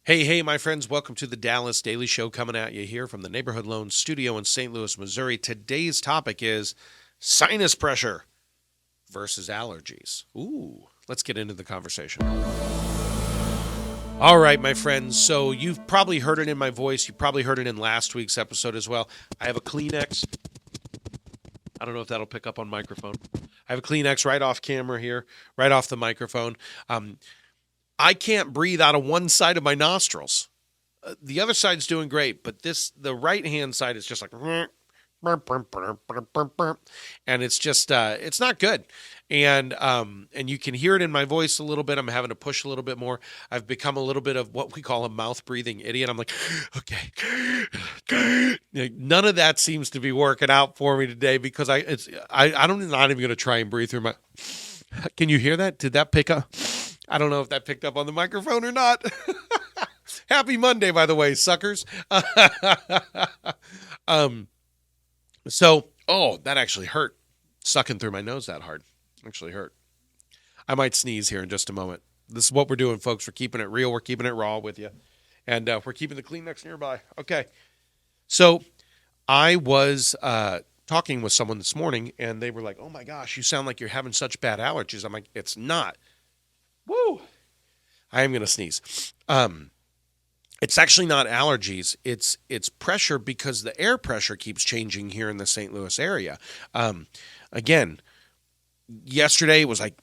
Hey, my friends, welcome to the Dallas Daily Show coming at you here from the Neighborhood Loan Studio in St. Louis, Missouri. Today's topic is sinus pressure versus allergies. Ooh, let's get into the conversation. All right, my friends. So you've probably heard it in my voice. You probably heard it in last week's episode as well. I have a Kleenex. I don't know if that'll pick up on microphone. I have a Kleenex right off camera here, right off the microphone. I can't breathe out of one side of my nostrils. The other side's doing great, but the right hand side is just like, and it's just it's not good. And you can hear it in my voice a little bit. I'm having to push a little bit more. I've become a little bit of what we call a mouth breathing idiot. I'm like, okay, none of that seems to be working out for me today because I'm not even going to try and breathe through my. Can you hear that? Did that pick up? I don't know if that picked up on the microphone or not. Happy Monday, by the way, suckers. That actually hurt. Sucking through my nose that hard actually hurt. I might sneeze here in just a moment. This is what we're doing, folks. We're keeping it real. We're keeping it raw with you. And we're keeping the Kleenex nearby. Okay. So I was talking with someone this morning, and they were like, oh, my gosh, you sound like you're having such bad allergies. I'm like, it's not. Woo! I am going to sneeze. It's actually not allergies. It's pressure because the air pressure keeps changing here in the St. Louis area. Again, yesterday was like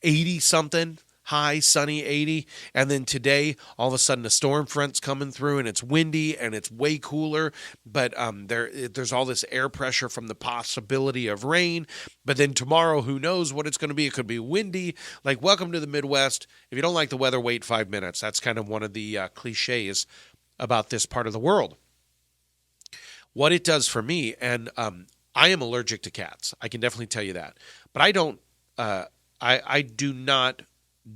80 something, high, sunny 80. And then today, all of a sudden, a storm front's coming through and it's windy and it's way cooler. But there's all this air pressure from the possibility of rain. But then tomorrow, who knows what it's going to be? It could be windy. Like, welcome to the Midwest. If you don't like the weather, wait 5 minutes. That's kind of one of the cliches about this part of the world. What it does for me, and I am allergic to cats. I can definitely tell you that. But I don't. I do not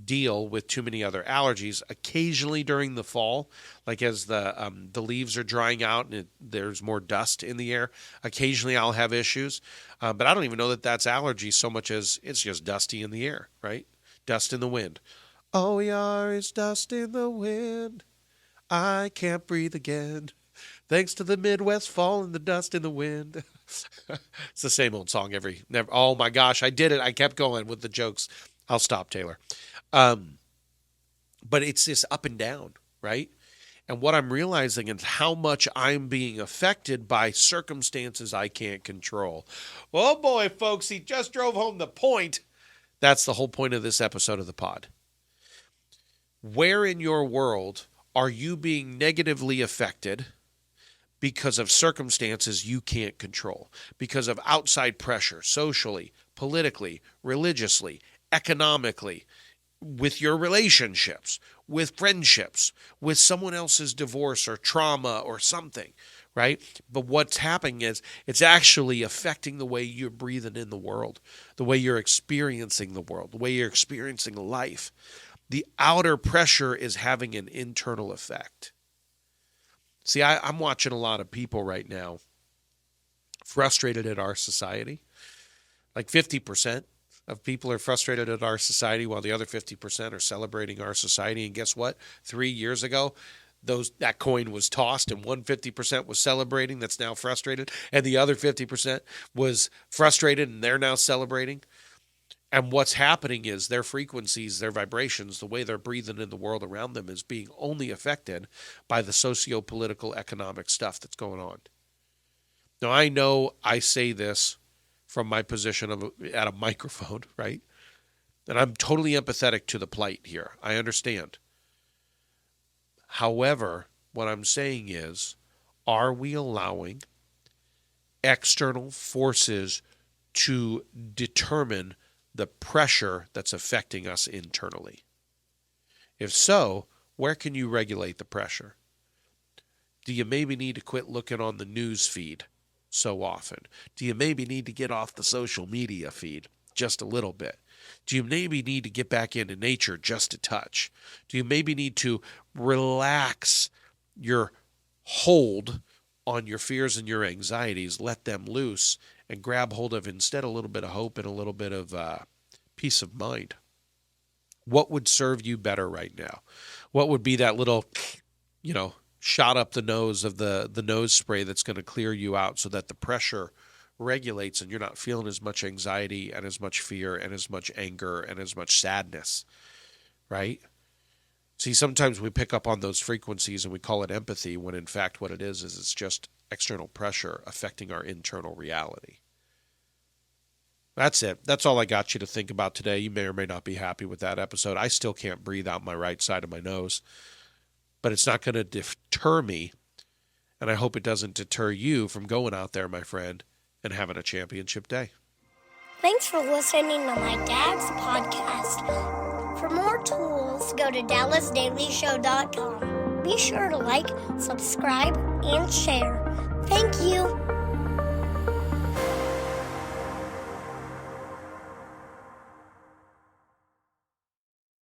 deal with too many other allergies. Occasionally during the fall, like as the leaves are drying out and there's more dust in the air, occasionally I'll have issues. But I don't even know that that's allergy so much as it's just dusty in the air, right? Dust in the wind. All we are is dust in the wind. I can't breathe again. Thanks to the Midwest fall and the dust in the wind. It's the same old song never. Oh my gosh, I did it. I kept going with the jokes. I'll stop, Taylor. But it's this up and down, right? And what I'm realizing is how much I'm being affected by circumstances I can't control. Oh boy, folks, he just drove home the point. That's the whole point of this episode of the pod. Where in your world are you being negatively affected because of circumstances you can't control, because of outside pressure, socially, politically, religiously, economically, with your relationships, with friendships, with someone else's divorce or trauma or something, right? But what's happening is it's actually affecting the way you're breathing in the world, the way you're experiencing the world, the way you're experiencing life. The outer pressure is having an internal effect. See, I'm watching a lot of people right now frustrated at our society. Like 50% of people are frustrated at our society while the other 50% are celebrating our society. And guess what? 3 years ago, that coin was tossed and 50% was celebrating that's now frustrated. And the other 50% was frustrated and they're now celebrating. And what's happening is their frequencies, their vibrations, the way they're breathing in the world around them is being only affected by the socio-political economic stuff that's going on. Now, I know I say this from my position at a microphone, right? And I'm totally empathetic to the plight here. I understand. However, what I'm saying is, are we allowing external forces to determine the pressure that's affecting us internally? If so, where can you regulate the pressure? Do you maybe need to quit looking on the news feed so often? Do you maybe need to get off the social media feed just a little bit? Do you maybe need to get back into nature just a touch? Do you maybe need to relax your hold on your fears and your anxieties, let them loose, and grab hold of instead a little bit of hope and a little bit of peace of mind? What would serve you better right now? What would be that little shot up the nose of the nose spray that's going to clear you out so that the pressure regulates and you're not feeling as much anxiety and as much fear and as much anger and as much sadness, right? See, sometimes we pick up on those frequencies and we call it empathy when in fact what it is it's just external pressure affecting our internal reality. That's it. That's all I got you to think about today. You may or may not be happy with that episode. I still can't breathe out my right side of my nose, but it's not going to deter me, and I hope it doesn't deter you from going out there, my friend, and having a championship day. Thanks for listening to my dad's podcast. For more tools, go to DallasDailyShow.com. Be sure to like, subscribe, and share. Thank you.